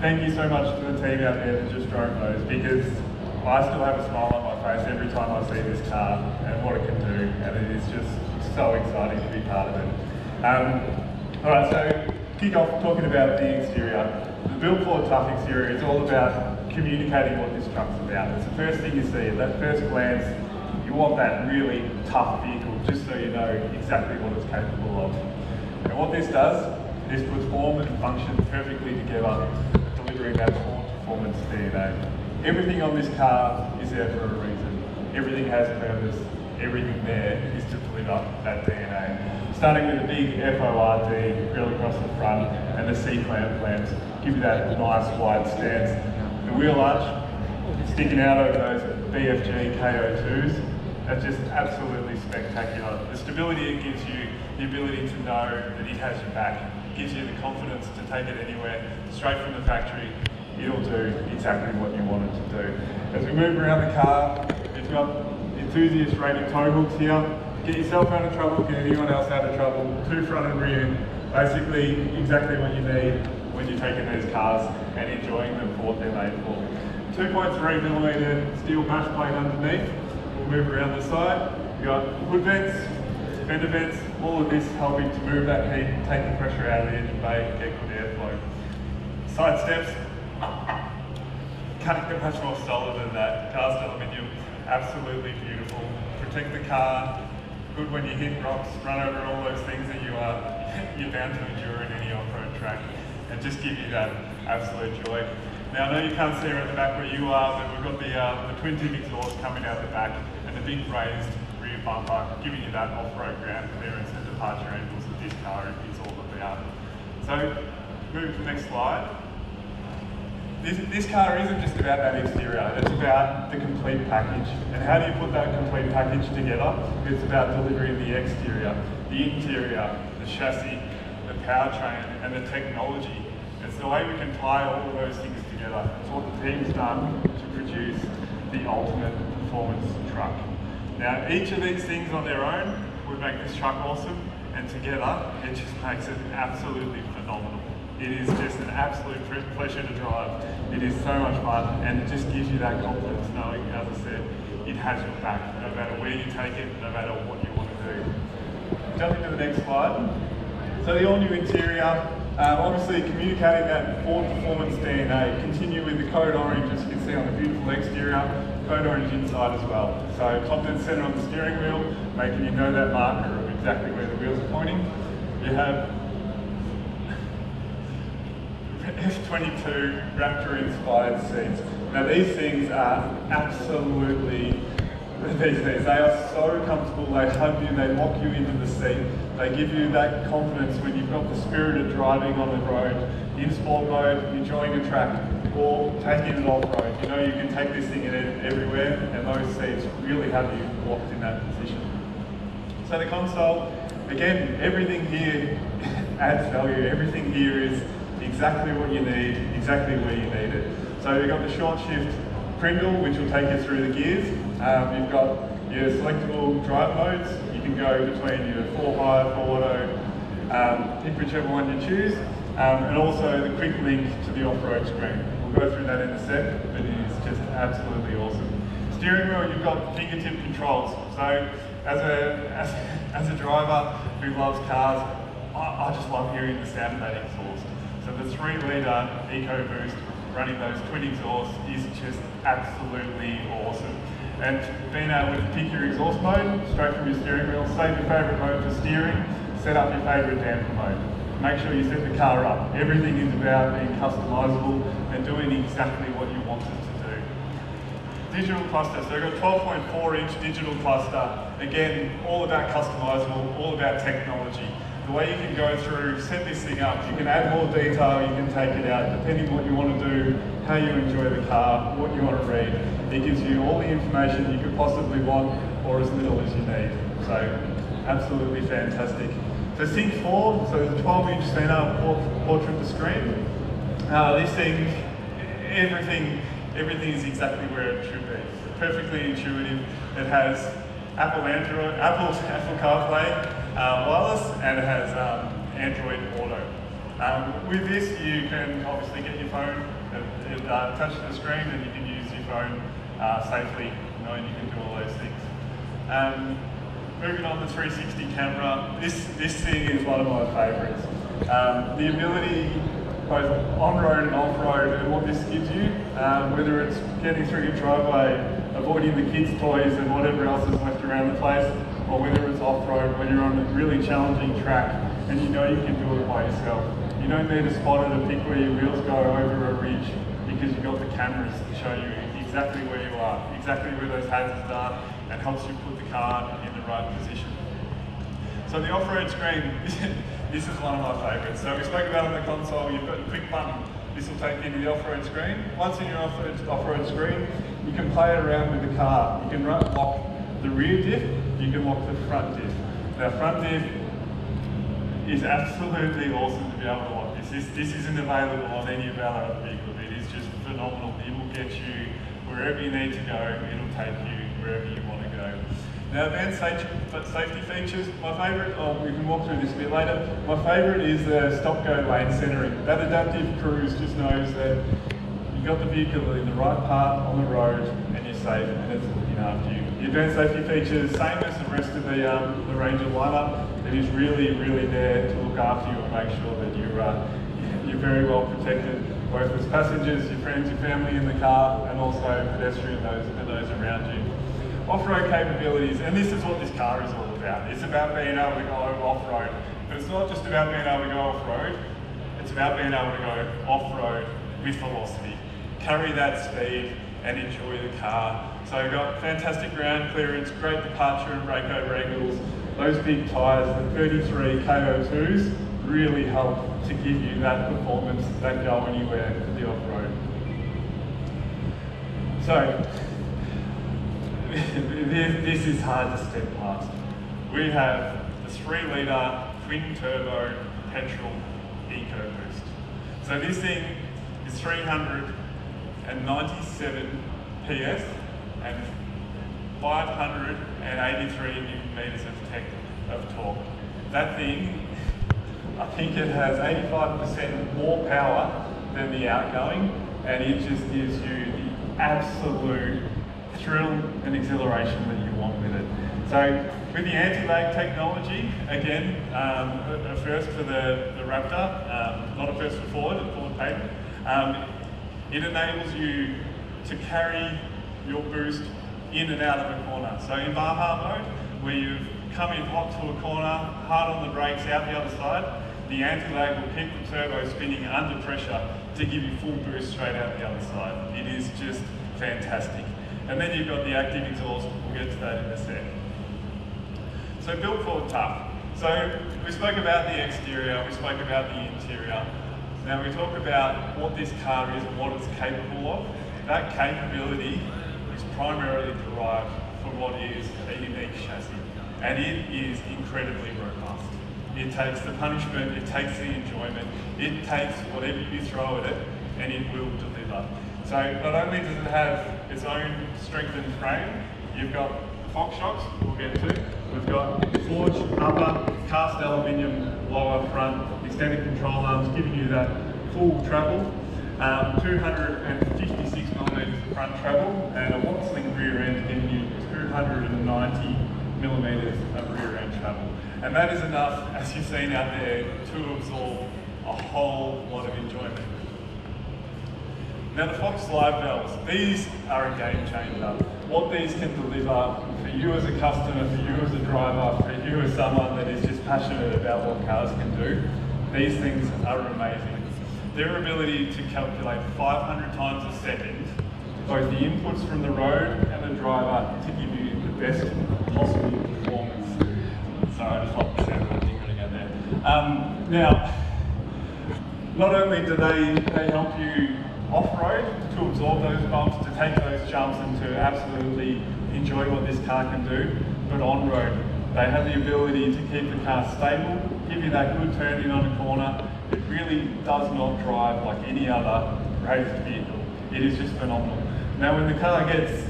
thank you so much to the team out there that just drove those, because I still have a smile on my face every time I see this car and what it can do, and it is just so exciting to be part of it. Alright, so kick off talking about the exterior. The Built for Tough exterior is all about communicating what this truck's about. It's the first thing you see. At that first glance, you want that really tough vehicle, just so you know exactly what it's capable of. And what this does, this puts form and function perfectly together, delivering that sport performance DNA. Everything on this car is there for a reason. Everything has purpose. Everything there is to deliver that DNA. Starting with the big FORD grill across the front and the C-clamp lamps give you that nice wide stance. The wheel arch sticking out over those BFG KO2s, that's just absolutely spectacular. The stability it gives you, the ability to know that it has your back, gives you the confidence to take it anywhere, straight from the factory. It'll do exactly what you want it to do. As we move around the car, it's got enthusiast rated tow hooks here. Get yourself out of trouble, get anyone else out of trouble. 2 front and rear, basically exactly what you need when you're taking these cars and enjoying them for what they're made for. 2.3mm steel bash plate underneath. We'll move around the side. You've got hood vents, fender vents, all of this helping to move that heat, take the pressure out of the engine bay, get good airflow. Side steps, can't get much more solid than that. Cast aluminium, absolutely beautiful. Protect the car, good when you hit rocks, run over all those things that you're bound to endure in any off-road track, and just give you that absolute joy. Now I know you can't see her at the back where you are, but we've got the twin tip exhaust coming out the back and the big raised rear bumper, giving you that off-road ground clearance and departure angles that this car is all about. So, move to the next slide. This car isn't just about that exterior, it's about the complete package. And how do you put that complete package together? It's about delivering the exterior, the interior, the chassis, the powertrain, and the technology. It's the way we can tie all of those things together. It's what the team's done to produce the ultimate performance truck. Now, each of these things on their own would make this truck awesome, and together, it just makes it absolutely phenomenal. It is just an absolute pleasure to drive. It is so much fun, and it just gives you that confidence knowing, as I said, it has your back, no matter where you take it, no matter what you want to do. Jumping to the next slide. So the all-new interior, obviously communicating that Ford performance DNA. Continue with the code orange, as you can see on the beautiful exterior, code orange inside as well. So confidence center on the steering wheel, making you know that marker of exactly where the wheels are pointing. You have F22 Raptor inspired seats. Now these things are absolutely, they are so comfortable, they hug you, they lock you into the seat, they give you that confidence when you've got the spirit of driving on the road, in sport mode, enjoying a track, or taking it off-road. You know you can take this thing everywhere, and those seats really have you locked in that position. So the console, again, everything here adds value, everything here is exactly what you need, exactly where you need it. So you've got the short shift Pringle, which will take you through the gears. You've got your selectable drive modes. You can go between your 4 auto, pick whichever one you choose. And also the quick link to the off-road screen. We'll go through that in a sec, but it is just absolutely awesome. Steering wheel, you've got fingertip controls. So as a driver who loves cars, I just love hearing the sound of that exhaust. So the 3-litre EcoBoost running those twin exhausts is just absolutely awesome. And being able to pick your exhaust mode straight from your steering wheel, save your favourite mode for steering, set up your favourite damper mode. Make sure you set the car up. Everything is about being customisable and doing exactly what you want it to do. Digital cluster, so we've got 12.4-inch digital cluster. Again, all about customisable, all about technology. The way you can go through, set this thing up, you can add more detail, you can take it out, depending on what you want to do, how you enjoy the car, what you want to read. It gives you all the information you could possibly want, or as little as you need. So, absolutely fantastic. So Sync 4, so there's a 12-inch center portrait of the screen. This thing, everything is exactly where it should be. It's perfectly intuitive. It has Apple CarPlay wireless, and it has Android Auto. With this, you can obviously get your phone attached to the screen, and you can use your phone safely, knowing you can do all those things. Moving on to the 360 camera, this thing is one of my favourites. The ability, both on-road and off-road, and what this gives you, whether it's getting through your driveway, avoiding the kids' toys and whatever else is left around the place, or whether it's off-road when you're on a really challenging track and you know you can do it by yourself. You don't need a spotter to pick where your wheels go over a ridge, because you've got the cameras to show you exactly where you are, exactly where those hazards are, and helps you put the car in the right position. So the off-road screen, this is one of my favourites. So we spoke about on the console, you've got a quick button. This will take you to the off-road screen. Once in your off-road screen, you can play around with the car. You can lock the rear diff, you can lock the front diff. Now front diff is absolutely awesome to be able to lock this. This isn't available on any of our other vehicles. It is just phenomenal. It will get you wherever you need to go. It'll take you wherever you want to go. Now advanced safety features, my favourite, we can walk through this a bit later, my favourite is the stop-go lane centering. That adaptive cruise just knows that you've got the vehicle in the right part on the road and you're safe and it's looking after you. The advanced safety features, same as the rest of the Ranger lineup. It is really, really there to look after you and make sure that you're very well protected, both as passengers, your friends, your family in the car, and also pedestrians and those around you. Off-road capabilities, and this is what this car is all about. It's about being able to go off-road, but it's not just about being able to go off-road, it's about being able to go off-road with velocity. Carry that speed and enjoy the car. So you've got fantastic ground clearance, great departure and breakover angles. Those big tyres, the 33 KO2s, really help to give you that performance, that go anywhere for the off-road. So, this is hard to step past. We have the 3-litre twin-turbo petrol EcoBoost. So this thing is 397 PS and 583 Newton meters of torque. That thing, I think it has 85% more power than the outgoing, and it just gives you the absolute thrill and exhilaration that you want with it. So with the anti-lag technology, again, a first for the Raptor, not a first for Ford, a Ford patent. It enables you to carry your boost in and out of a corner. So in Baja Mode, where you've come in hot to a corner, hard on the brakes, out the other side, the anti-lag will keep the turbo spinning under pressure to give you full boost straight out the other side. It is just fantastic. And then you've got the active exhaust, we'll get to that in a sec. So built for tough. So we spoke about the exterior, we spoke about the interior. Now we talk about what this car is and what it's capable of. That capability is primarily derived from what is a unique chassis. And it is incredibly robust. It takes the punishment, it takes the enjoyment, it takes whatever you throw at it, and it will deliver. So not only does it have its own strengthened frame, you've got Fox shocks, we'll get to. We've got forged upper, cast aluminium lower front, extended control arms, giving you that full travel. 256 millimetres front travel, and a Watt-Sling rear end giving you 290 millimetres of rear end travel. And that is enough, as you've seen out there, to absorb a whole lot of enjoyment. Now the Fox Live valves, these are a game changer. What these can deliver for you as a customer, for you as a driver, for you as someone that is just passionate about what cars can do, these things are amazing. Their ability to calculate 500 times a second, both the inputs from the road and the driver, to give you the best possible performance. Sorry, I just like the sound of the thing running out there. Now, not only do they help you off-road to absorb those bumps, to take those jumps and to absolutely enjoy what this car can do, but on-road, they have the ability to keep the car stable, give you that good turn in on a corner. It really does not drive like any other raised vehicle. It is just phenomenal. Now when the car gets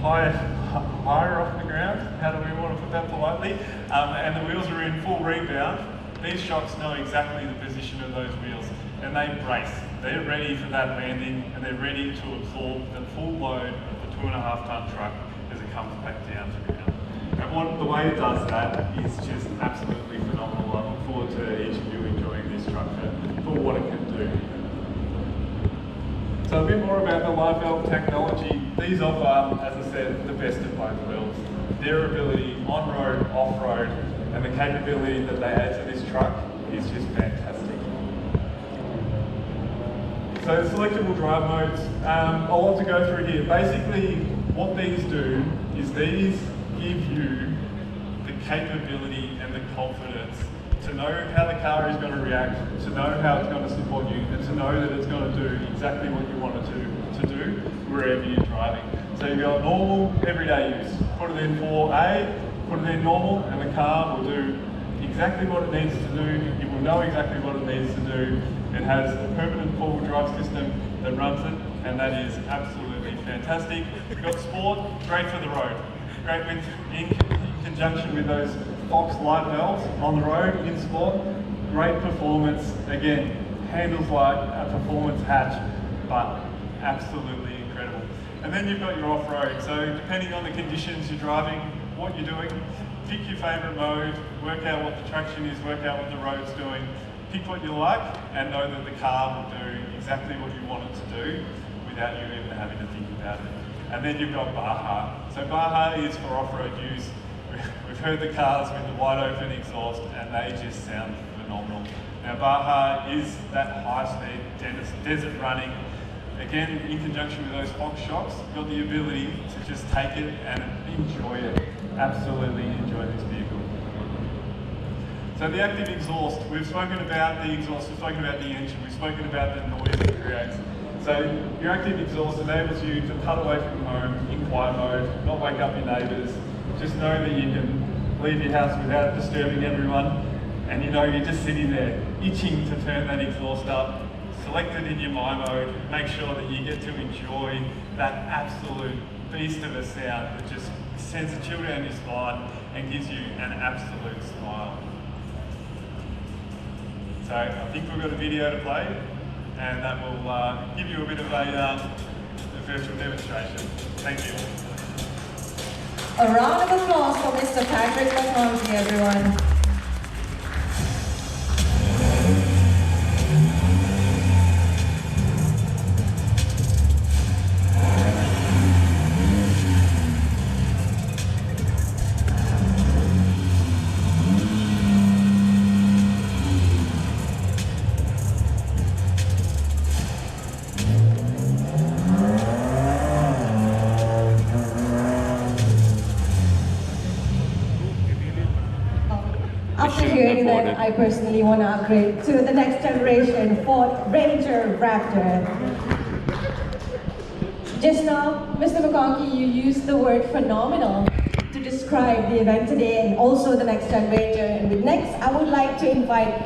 higher off the ground, how do we want to put that politely, and the wheels are in full rebound, these shocks know exactly the position of those when they brace, they're ready for that landing and they're ready to absorb the full load of the 2.5 ton truck as it comes back down to ground. And the way it does that is just absolutely phenomenal. I look forward to each of you enjoying this truck for what it can do. So a bit more about the live valve technology. These offer, as I said, the best of both worlds. Their ability on-road, off-road, and the capability that they add to this truck is just fantastic. So selectable drive modes, a lot to go through here. Basically, what these do is these give you the capability and the confidence to know how the car is going to react, to know how it's going to support you, and to know that it's going to do exactly what you want it to do wherever you're driving. So you've got normal, everyday use. Put it in 4A, put it in normal, and the car will do exactly what it needs to do. You will know exactly what it needs to do. It has a permanent four-wheel drive system that runs it, and that is absolutely fantastic. You've got sport, great for the road. Great in conjunction with those Fox light valves on the road in sport. Great performance. Again, handles like a performance hatch, but absolutely incredible. And then you've got your off-road. So depending on the conditions you're driving, what you're doing, pick your favourite mode, work out what the traction is, work out what the road's doing, pick what you like, and know that the car will do exactly what you want it to do without you even having to think about it. And then you've got Baja. So Baja is for off-road use. We've heard the cars with the wide open exhaust and they just sound phenomenal. Now Baja is that high-speed desert running. Again, in conjunction with those Fox shocks, you've got the ability to just take it and enjoy it. Absolutely enjoy this vehicle. So the active exhaust, we've spoken about the exhaust, we've spoken about the engine, we've spoken about the noise it creates. So your active exhaust enables you to cut away from home in quiet mode, not wake up your neighbours. Just know that you can leave your house without disturbing everyone, and you know you're just sitting there itching to turn that exhaust up. Select it in your My mode, make sure that you get to enjoy that absolute beast of a sound that just sends a chill down your spine and gives you an absolute smile. So I think we've got a video to play, and that will give you a bit of a virtual demonstration. Thank you. A round of applause for Mr. Patrick McConchie, everyone. After hearing that, I personally want to upgrade to the next generation Ford Ranger Raptor. Just now, Mr. McConchie, you used the word phenomenal to describe the event today and also the next gen Ranger. And with next, I would like to invite